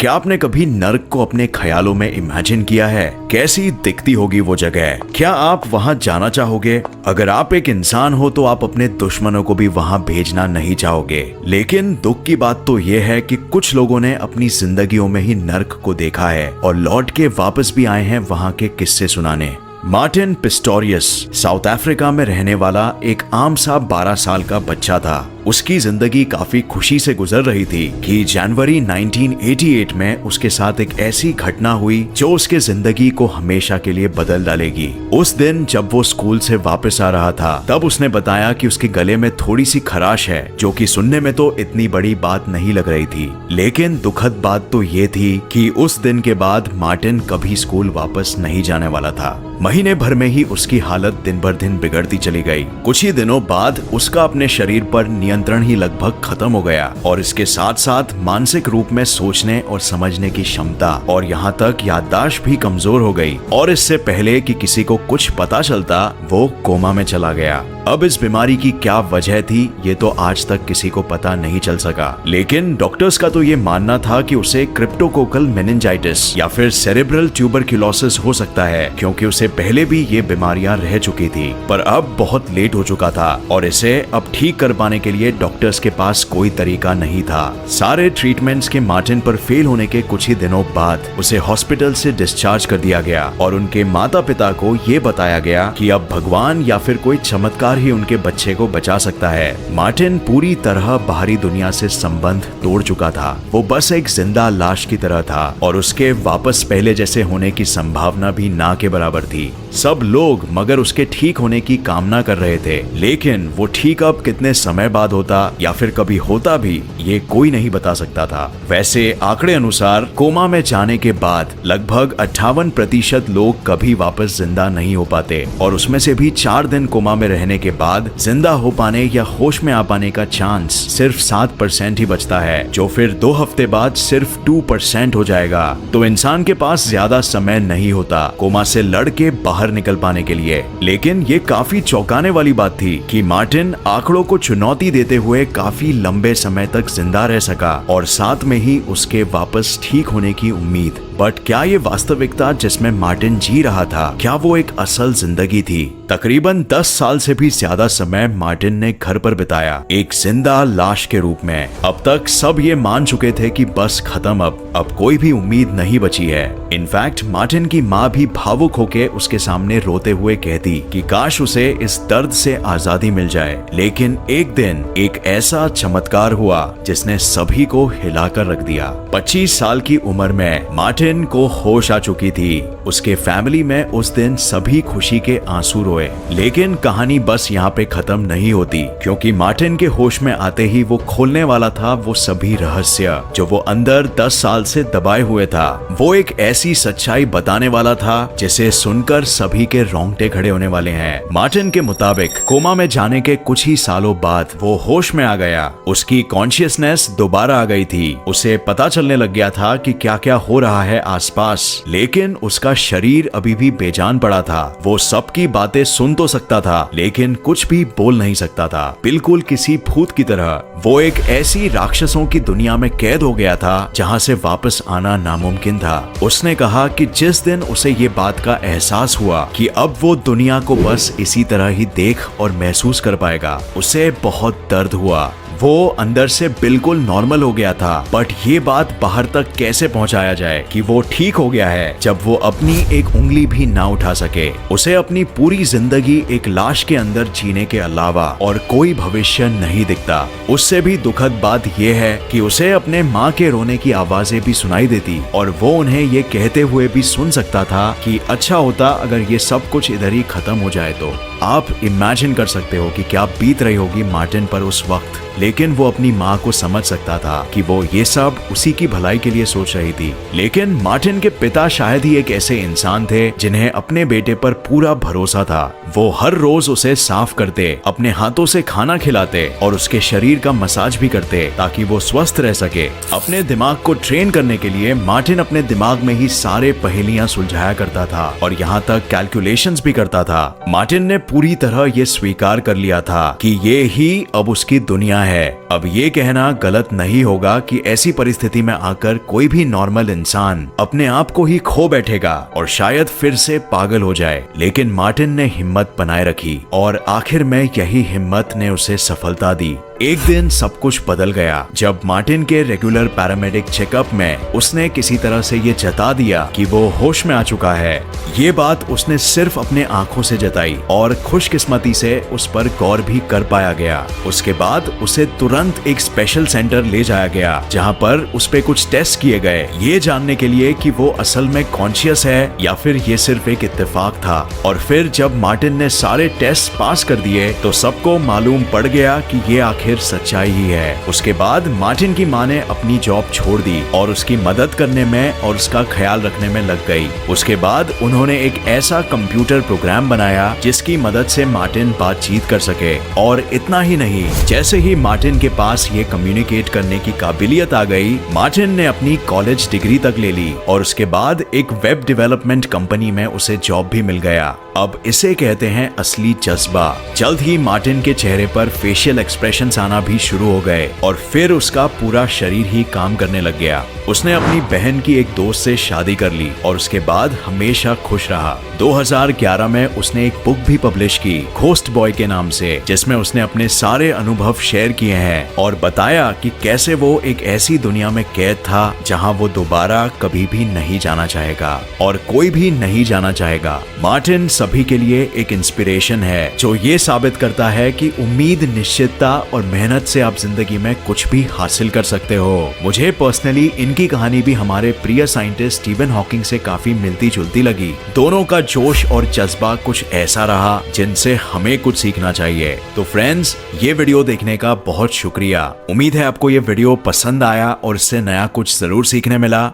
क्या आपने कभी नर्क को अपने ख्यालों में इमेजिन किया है? कैसी दिखती होगी वो जगह? क्या आप वहां जाना चाहोगे? अगर आप एक इंसान हो तो आप अपने दुश्मनों को भी वहां भेजना नहीं चाहोगे। लेकिन दुख की बात तो ये है कि कुछ लोगों ने अपनी जिंदगियों में ही नर्क को देखा है और लौट के वापस भी आए हैं वहां के किस्से सुनाने। मार्टिन पिस्टोरियस साउथ अफ्रीका में रहने वाला एक आम सा 12 साल का बच्चा था। उसकी जिंदगी काफी खुशी से गुजर रही थी कि जनवरी 1988 में उसके साथ एक ऐसी घटना हुई जो उसके जिंदगी को हमेशा के लिए बदल डालेगी। उस दिन जब वो स्कूल से वापस आ रहा था तब उसने बताया कि उसके गले में थोड़ी सी खराश है, जो कि सुनने में तो इतनी बड़ी बात नहीं लग रही थी। लेकिन दुखद बात तो ये थी कि उस दिन के बाद मार्टिन कभी स्कूल वापस नहीं जाने वाला था। महीने भर में ही उसकी हालत दिन भर दिन बिगड़ती चली गई। कुछ ही दिनों बाद उसका अपने शरीर पर नियंत्रण ही लगभग खत्म हो गया और इसके साथ साथ मानसिक रूप में सोचने और समझने की क्षमता और यहाँ तक याददाश्त भी कमजोर हो गई। और इससे पहले कि किसी को कुछ पता चलता वो कोमा में चला गया। अब इस बीमारी की क्या वजह थी ये तो आज तक किसी को पता नहीं चल सका। लेकिन डॉक्टर्स का तो ये मानना था कि उसे क्रिप्टोकोकल मेनिंजाइटिस या फिर सेरेब्रल ट्यूबरक्यूलोसिस हो सकता है, क्योंकि उसे पहले भी ये बीमारियां रह चुकी थी। पर अब बहुत लेट हो चुका था और इसे अब ठीक कर पाने के लिए डॉक्टर्स के पास कोई तरीका नहीं था। सारे ट्रीटमेंट्स के मार्टिन पर फेल होने के कुछ ही दिनों बाद उसे हॉस्पिटल से डिस्चार्ज कर दिया गया और उनके माता पिता को ये बताया गया कि अब भगवान या फिर कोई चमत्कार ही उनके बच्चे को बचा सकता है। मार्टिन पूरी तरह बाहरी दुनिया से संबंध तोड़ चुका था। वो बस एक जिंदा लाश की तरह था और उसके वापस पहले जैसे होने की संभावना भी ना के बराबर थी। सब लोग मगर उसके ठीक होने की कामना कर रहे थे, लेकिन वो ठीक अब कितने समय बाद होता या फिर कभी होता भी ये कोई नहीं बता सकता था। वैसे आंकड़े अनुसार कोमा में जाने के बाद लगभग 58% लोग कभी वापस जिंदा नहीं हो पाते और उसमें से भी 4 दिन कोमा में रहने के बाद जिंदा हो पाने या होश में आ पाने का चांस सिर्फ 7% ही बचता है, जो फिर 2 हफ्ते बाद सिर्फ 2% हो जाएगा। तो इंसान के पास ज्यादा समय नहीं होता कोमा से लड़ के बाहर निकल पाने के लिए। लेकिन ये काफी चौंकाने वाली बात थी कि मार्टिन आंकड़ों को चुनौती देते हुए काफी लंबे समय तक जिंदा रह सका और साथ में ही उसके वापस ठीक होने की उम्मीद। बट क्या ये वास्तविकता जिसमें मार्टिन जी रहा था, क्या वो एक असल जिंदगी थी? तकरीबन 10 साल से भी ज्यादा समय मार्टिन ने घर पर बिताया, एक जिंदा लाश के रूप में। अब तक सब ये मान चुके थे कि बस खत्म, अब कोई भी उम्मीद नहीं बची है। इनफैक्ट मार्टिन की माँ भी भावुक होके उसके सामने रोते हुए कहती कि काश उसे इस दर्द से आजादी मिल जाए। लेकिन एक दिन एक ऐसा चमत्कार हुआ जिसने सभी को हिलाकर रख दिया। 25 साल की उम्र में मार्टिन को होश आ चुकी थी। उसके फैमिली में उस दिन सभी खुशी के आंसू रोए। लेकिन कहानी बस यहाँ पे खत्म नहीं होती, क्योंकि मार्टिन के होश में आते ही वो खोलने वाला था वो सभी रहस्य जो वो अंदर 10 साल से दबाए हुए था। वो एक ऐसी सच्चाई बताने वाला था जिसे सुनकर सभी के रोंगटे खड़े होने वाले हैं। मार्टिन के मुताबिक कोमा में जाने के कुछ ही सालों बाद वो होश में आ गया। उसकी कॉन्शियसनेस दोबारा आ गई थी। उसे पता चलने लग गया था कि क्या क्या हो रहा है आसपास, लेकिन उसका शरीर अभी भी बेजान पड़ा था। वो सबकी बातें सुन तो सकता था लेकिन कुछ भी बोल नहीं सकता था, बिल्कुल किसी भूत की तरह। वो एक ऐसी राक्षसों की दुनिया में कैद हो गया था जहां से वापस आना नामुमकिन था। उसने कहा कि जिस दिन उसे ये बात का एहसास हुआ कि अब वो दुनिया को बस इसी तरह ही देख और महसूस कर पाएगा, उसे बहुत दर्द हुआ। वो अंदर से बिल्कुल नॉर्मल हो गया था, बट ये बात बाहर तक कैसे पहुंचाया जाए कि वो ठीक हो गया है जब वो अपनी एक उंगली भी ना उठा सके। उसे अपनी पूरी जिंदगी एक लाश के अंदर जीने के अलावा और कोई भविष्य नहीं दिखता। उससे भी दुखद बात यह है कि उसे अपने माँ के रोने की आवाजें भी सुनाई देती और वो उन्हें ये कहते हुए भी सुन सकता था कि अच्छा होता अगर ये सब कुछ इधर ही खत्म हो जाए। तो आप इमेजिन कर सकते हो कि क्या बीत रही होगी मार्टिन पर उस वक्त। लेकिन वो अपनी माँ को समझ सकता था कि वो ये सब उसी की भलाई के लिए सोच रही थी। लेकिन मार्टिन के पिता शायद ही एक ऐसे इंसान थे जिन्हें अपने बेटे पर पूरा भरोसा था। वो हर रोज उसे साफ करते, अपने हाथों से खाना खिलाते और उसके शरीर का मसाज भी करते ताकि वो स्वस्थ रह सके। अपने दिमाग को ट्रेन करने के लिए मार्टिन अपने दिमाग में ही सारे पहेलियां सुलझाया करता था और यहाँ तक कैलकुलेशंस भी करता था। मार्टिन ने पूरी तरह ये स्वीकार कर लिया था कि ये ही अब उसकी दुनिया जीना है। अब ये कहना गलत नहीं होगा कि ऐसी परिस्थिति में आकर कोई भी नॉर्मल इंसान अपने आप को ही खो बैठेगा और शायद फिर से पागल हो जाए, लेकिन मार्टिन ने हिम्मत बनाए रखी और आखिर में यही हिम्मत ने उसे सफलता दी। एक दिन सब कुछ बदल गया जब मार्टिन के रेगुलर पैरामेडिक चेकअप में उसने किसी तरह से ये जता दिया कि वो होश में आ चुका है। ये बात उसने सिर्फ अपने आंखों से जताई और खुशकिस्मती से उस पर गौर भी कर पाया गया। उसके बाद उसे तुरंत एक स्पेशल सेंटर ले जाया गया जहाँ पर उस पे कुछ टेस्ट किए गए, ये जानने के लिए कि वो असल में कॉन्शियस है या फिर ये सिर्फ एक इत्तेफाक था। और फिर जब मार्टिन ने सारे टेस्ट पास कर दिए तो सबको मालूम पड़ गया कि ये आखिर सच्चाई ही है। उसके बाद मार्टिन की माँ ने अपनी जॉब छोड़ दी और उसकी मदद करने में और उसका ख्याल रखने में लग गई। उसके बाद उन्होंने एक ऐसा कंप्यूटर प्रोग्राम बनाया जिसकी मदद से मार्टिन बातचीत कर सके। और इतना ही नहीं, जैसे ही मार्टिन के पास ये कम्युनिकेट करने की काबिलियत आ गई, मार्टिन ने अपनी कॉलेज डिग्री तक ले ली और उसके बाद एक वेब डेवलपमेंट कंपनी में उसे जॉब भी मिल गया। अब इसे कहते हैं असली जज्बा। जल्द ही मार्टिन के चेहरे पर फेशियल एक्सप्रेशंस आना भी शुरू हो गए और फिर उसका पूरा शरीर ही काम करने लग गया। उसने अपनी बहन की एक दोस्त से शादी कर ली और उसके बाद हमेशा खुश रहा। 2011 में उसने एक बुक भी पब्लिश की घोस्ट बॉय के नाम से, जिसमें उसने अपने सारे अनुभव शेयर किए हैं और बताया कि कैसे वो एक ऐसी दुनिया में कैद था जहां वो दोबारा कभी भी नहीं जाना चाहेगा और कोई भी नहीं जाना चाहेगा। मार्टिन सभी के लिए एक इंस्पिरेशन है जो ये साबित करता है कि उम्मीद, निश्चितता और मेहनत से आप जिंदगी में कुछ भी हासिल कर सकते हो। मुझे पर्सनली इनकी कहानी भी हमारे प्रिय साइंटिस्ट स्टीफन हॉकिंग से काफी मिलती जुलती लगी। दोनों का जोश और जज्बा कुछ ऐसा रहा जिनसे हमें कुछ सीखना चाहिए। तो फ्रेंड्स, ये वीडियो देखने का बहुत शुक्रिया। उम्मीद है आपको ये वीडियो पसंद आया और इससे नया कुछ जरूर सीखने मिला।